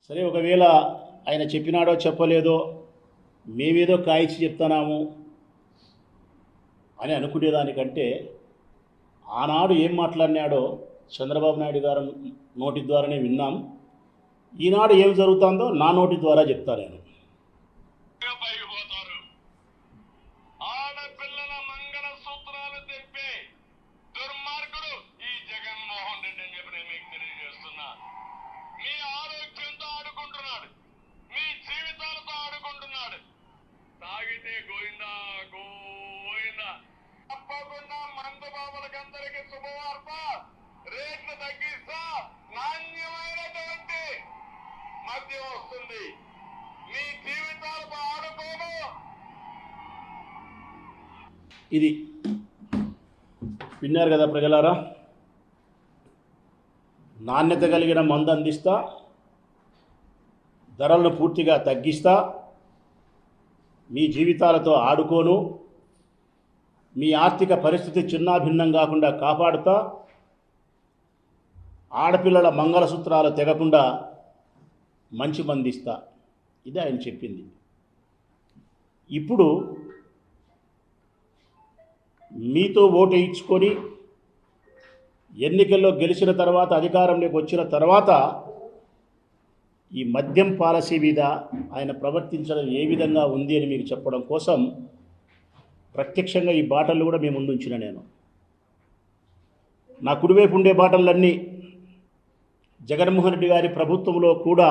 సరే, ఒకవేళ ఆయన చెప్పినాడో చెప్పలేదో మేమేదో కాయిచి చెప్తున్నాము అని అనుకునేదానికంటే ఆనాడు ఏం మాట్లాడినాడో చంద్రబాబు నాయుడు గారు నోటి ద్వారానే విన్నాం. ఈనాడు ఏం జరుగుతుందో నా నోటి ద్వారా చెప్తా నేను. ఆడపిల్లల మంగళ సూత్రాలు తెప్పే దుర్మార్గుడు ఈ జగన్మోహన్ రెడ్డి అని చెప్పి నేను మీకు తెలియజేస్తున్నా. మీ ఆరోగ్యంతో ఆడుకుంటున్నాడు, మీ జీవితాలతో ఆడుకుంటున్నాడు. తాగితే గోయిందా గోయిందా. తప్పకుండా మందు బాబులకందరికీ శుభవార్త. రేట్లు తగ్గిస్తా, నాణ్యమైనటువంటి మద్యం వస్తుంది. మీ జీవితాలతో ఆడుకోను. ఇది విన్నారు కదా ప్రజలారా. నాణ్యత కలిగిన మందు అందిస్తా, ధరలను పూర్తిగా తగ్గిస్తా, మీ జీవితాలతో ఆడుకోను, మీ ఆర్థిక పరిస్థితి చిన్నాభిన్నం కాకుండా కాపాడుతా, ఆడపిల్లల మంగళసూత్రాలు తెగకుండా మంచి మందిస్తా. ఇది ఆయన చెప్పింది. ఇప్పుడు మీతో ఓటు ఇచ్చుకొని ఎన్నికల్లో గెలిచిన తర్వాత, అధికారంలోకి వచ్చిన తర్వాత ఈ మద్యం పాలసీ మీద ఆయన ప్రవర్తించడం ఏ విధంగా ఉంది అని మీకు చెప్పడం కోసం ప్రత్యక్షంగా ఈ బాటలు కూడా మేము ముందుంచిన నేను. నా కుడివైపు ఉండే బాటలన్నీ జగన్మోహన్ రెడ్డి గారి ప్రభుత్వంలో కూడా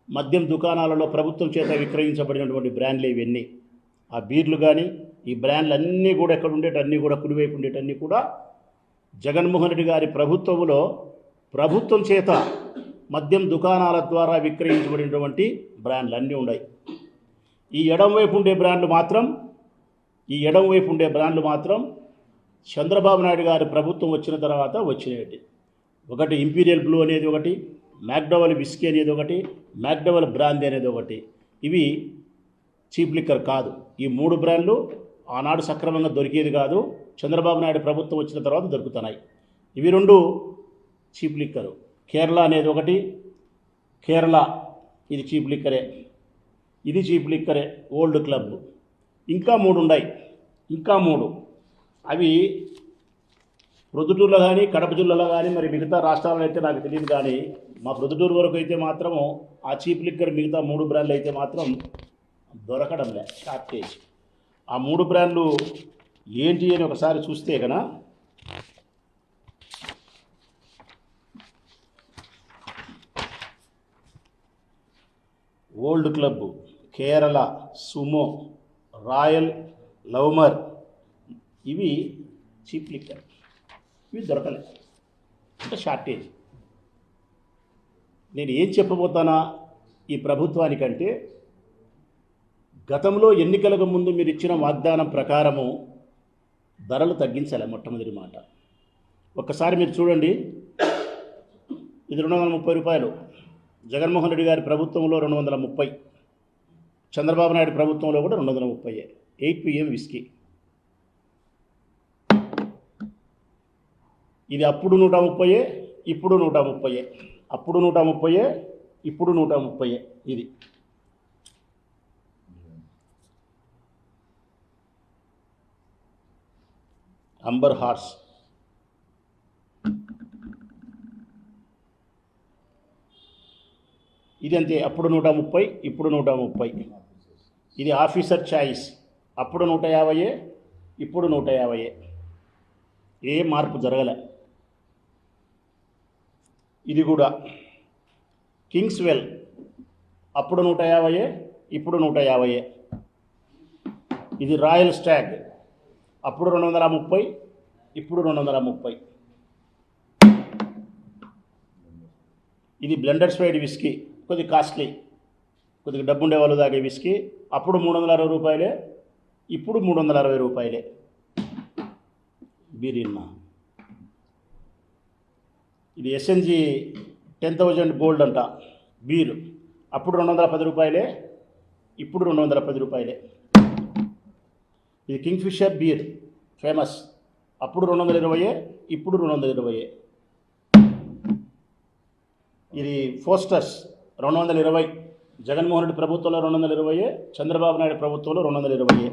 మద్యం దుకాణాలలో ప్రభుత్వం చేత విక్రయించబడినటువంటి బ్రాండ్లు ఇవన్నీ. ఆ బీర్లు కానీ ఈ బ్రాండ్లు అన్నీ కూడా ఎక్కడ ఉండేటన్నీ కూడా కుడివైపు ఉండేటన్నీ కూడా జగన్మోహన్ రెడ్డి గారి ప్రభుత్వంలో ప్రభుత్వం చేత మద్యం దుకాణాల ద్వారా విక్రయించబడినటువంటి బ్రాండ్లు అన్నీ ఉన్నాయి. ఈ ఎడంవైపు ఉండే బ్రాండ్లు మాత్రం చంద్రబాబు నాయుడు గారి ప్రభుత్వం వచ్చిన తర్వాత వచ్చినవి. ఒకటి ఇంపీరియల్ బ్లూ అనేది ఒకటి, మ్యాక్డవల్ విస్కీ అనేది ఒకటి, మ్యాక్డవల్ బ్రాందీ అనేది ఒకటి. ఇవి చీప్ లిక్కర్ కాదు. ఈ మూడు బ్రాండ్లు ఆనాడు సక్రమంగా దొరికేది కాదు, చంద్రబాబు నాయుడు ప్రభుత్వం వచ్చిన తర్వాత దొరుకుతున్నాయి. ఇవి రెండు చీప్ లిక్కరు. కేరళ అనేది ఒకటి, కేరళ ఇది చీప్ లిక్కరే, ఇది చీప్ లిక్కరే, ఓల్డ్ క్లబ్. ఇంకా మూడు ఉన్నాయి, ఇంకా మూడు. అవి ప్రొద్దుటూరులో కానీ కడప జిల్లాలో కానీ మరి మిగతా రాష్ట్రాల్లో అయితే నాకు తెలియదు, కానీ మా ప్రొద్దుటూరు వరకు అయితే మాత్రము ఆ చీప్ లిక్కర్ మిగతా మూడు బ్రాండ్లు అయితే మాత్రం దొరకడంలే, షార్టేజ్. ఆ మూడు బ్రాండ్లు ఏంటి అని ఒకసారి చూస్తే కన్నా Old Club, Kerala, Sumo, Royal, లవ్మర్, ఇవి చీప్ లిక్కర్. ఇవి దొరకలేదు అంటే షార్టేజ్. నేను ఏం చెప్పబోతానా ఈ ప్రభుత్వానికంటే, గతంలో ఎన్నికలకు ముందు మీరు ఇచ్చిన వాగ్దానం ప్రకారము ధరలు తగ్గించాలి. మొట్టమొదటి మాట ఒక్కసారి మీరు చూడండి. ఇది 230 రూపాయలు. జగన్మోహన్ రెడ్డి గారి ప్రభుత్వంలో 230, చంద్రబాబు నాయుడు ప్రభుత్వంలో కూడా 230. 8 PM విస్కీ. ఇది అప్పుడు 130, ఇప్పుడు 130, అప్పుడు 130, ఇప్పుడు 130. ఇది అంబర్ హార్స్. ఇది అంతే, అప్పుడు 130, ఇప్పుడు 130. ఇది ఆఫీసర్ చాయిస్, అప్పుడు 150, ఇప్పుడు 150. ఏ మార్పు జరగలే. ఇది కూడా కింగ్స్వెల్, అప్పుడు 150, ఇప్పుడు 150. ఇది రాయల్ స్టాగ్, అప్పుడు 230, ఇప్పుడు 230. ఇది బ్లెండర్ స్పైడ్ విస్కీ, కొద్దిగా కాస్ట్లీ, కొద్దిగా డబ్బు ఉండే వాళ్ళు తాగే విస్కీ. అప్పుడు 360 రూపాయలే, ఇప్పుడు 360 రూపాయలే. బీరిన్నా. ఇది SNG 10,000 గోల్డ్ అంట బీరు. అప్పుడు 210 రూపాయలే, ఇప్పుడు 210 రూపాయలే. ఇది కింగ్ఫిషర్ బీర్ ఫేమస్, అప్పుడు 220, ఇప్పుడు 220. ఇది ఫోస్టర్స్ 220. జగన్మోహన్ రెడ్డి ప్రభుత్వంలో 220, చంద్రబాబు నాయుడు ప్రభుత్వంలో 220.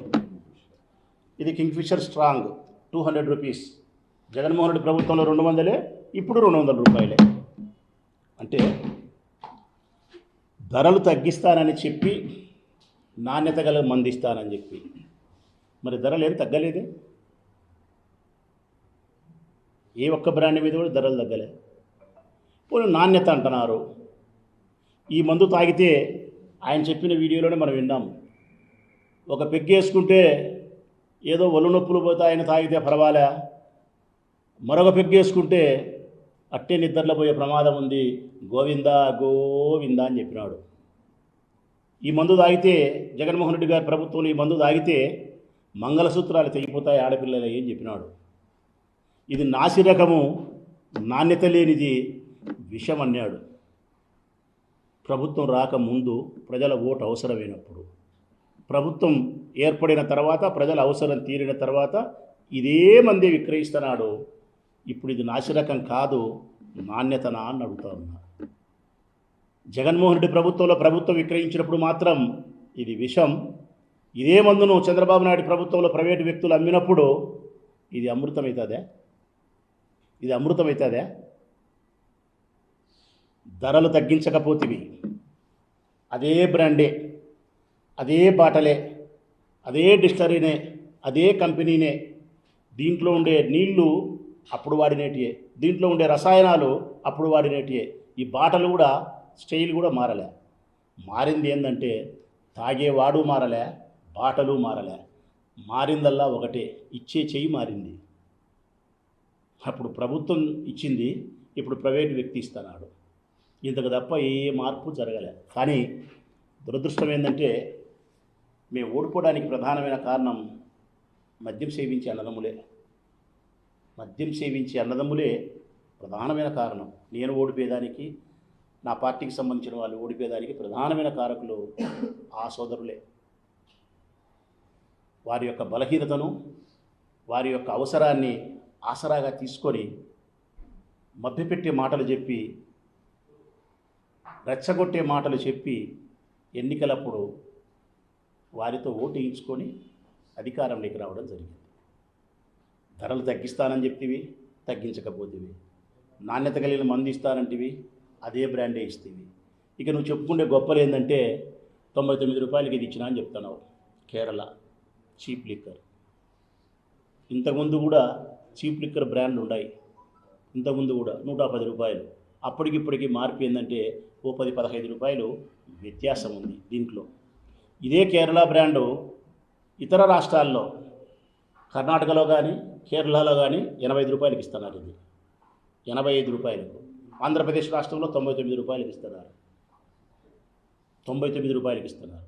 ఇది Kingfisher strong 200 rupees. Jaganmohan Reddy ప్రభుత్వంలో 200, ఇప్పుడు 200 రూపాయలే. అంటే ధరలు తగ్గిస్తానని చెప్పి నాణ్యత గల మందిస్తానని చెప్పి మరి ధరలు ఏం తగ్గలేదే. ఏ ఒక్క బ్రాండ్ మీద కూడా ధరలు తగ్గలే. పోనీ నాణ్యత అంటున్నారు. ఈ మందు తాగితే ఆయన చెప్పిన వీడియోలోనే మనం విన్నాం, ఒక పెగ్గేసుకుంటే ఏదో ఒళ్ళు నొప్పులు పోతే ఆయన తాగితే పర్వాలే, మరొక పెగ్గేసుకుంటే అట్టే నిద్రలో పోయే ప్రమాదం ఉంది, గోవిందా గోవిందా అని చెప్పినాడు. ఈ మందు తాగితే జగన్మోహన్ రెడ్డి గారి ప్రభుత్వంలో ఈ మందు తాగితే మంగళసూత్రాలు తెగిపోతాయి ఆడపిల్లలు అని చెప్పినాడు. ఇది నాసి రకము, నాణ్యత లేనిది, విషం అన్నాడు. ప్రభుత్వం రాకముందు ప్రజల ఓటు అవసరమైనప్పుడు, ప్రభుత్వం ఏర్పడిన తర్వాత ప్రజల అవసరం తీరిన తర్వాత ఇదే మంది విక్రయిస్తున్నాడు. ఇప్పుడు ఇది నాసిరకం కాదు, నాణ్యతనా అని అడుగుతా ఉన్నా. జగన్మోహన్ రెడ్డి ప్రభుత్వంలో ప్రభుత్వం విక్రయించినప్పుడు మాత్రం ఇది విషం. ఇదే మందును చంద్రబాబు నాయుడు ప్రభుత్వంలో ప్రైవేటు వ్యక్తులు అమ్మినప్పుడు ఇది అమృతమవుతుందే? ఇది అమృతమవుతుందే? ధరలు తగ్గించకపోతేవి అదే బ్రాండే, అదే బాటలే, అదే డిస్టరీనే, అదే కంపెనీనే. దీంట్లో ఉండే నీళ్లు అప్పుడు వాడినేటియే, దీంట్లో ఉండే రసాయనాలు అప్పుడు వాడినేటియే. ఈ బాటలు కూడా స్టైల్ కూడా మారలే. మారింది ఏంటంటే తాగేవాడు మారలే, బాటలు మారలే. మారిందల్లా ఒకటే, ఇచ్చే చెయ్యి మారింది. అప్పుడు ప్రభుత్వం ఇచ్చింది, ఇప్పుడు ప్రైవేటు వ్యక్తి ఇస్తున్నాడు. ఇంతకు తప్ప ఏ మార్పు జరగలే. కానీ దురదృష్టం ఏంటంటే మేము ఓడిపోవడానికి ప్రధానమైన కారణం మద్యం సేవించే అన్నదమ్ములే. మద్యం సేవించే అన్నదమ్ములే ప్రధానమైన కారణం. నేను ఓడిపోయేదానికి, నా పార్టీకి సంబంధించిన వాళ్ళు ఓడిపోయేదానికి ప్రధానమైన కారకులు ఆ సోదరులే. వారి యొక్క బలహీనతను, వారి యొక్క అవసరాన్ని ఆసరాగా తీసుకొని మభ్యపెట్టే మాటలు చెప్పి, రెచ్చగొట్టే మాటలు చెప్పి ఎన్నికలప్పుడు వారితో ఓటు వేయించుకొని అధికారంలోకి రావడం జరిగింది. ధరలు తగ్గిస్తానని చెప్తివి, తగ్గించకపోతేవి. నాణ్యత కలిగిన మందు ఇస్తానంటివి, అదే బ్రాండే ఇస్తేవి. ఇక నువ్వు చెప్పుకుంటే గొప్పలు ఏంటంటే 99 రూపాయలకి ఇది ఇచ్చినా అని చెప్తున్నావు. Kerala cheap liquor. ఇంతకుముందు కూడా చీప్ లిక్కర్ బ్రాండ్లు ఉన్నాయి. ఇంతకుముందు కూడా 110 రూపాయలు. అప్పటికిప్పటికీ మార్పు ఏంటంటే ఓ 10-15 రూపాయలు వ్యత్యాసం ఉంది దీంట్లో. ఇదే కేరళ బ్రాండు ఇతర రాష్ట్రాల్లో, కర్ణాటకలో కానీ కేరళలో కానీ 85 రూపాయలకి ఇస్తున్నారు. ఇది 85 రూపాయలకు. ఆంధ్రప్రదేశ్ రాష్ట్రంలో 99 రూపాయలకి ఇస్తున్నారు. 99 రూపాయలకి ఇస్తున్నారు.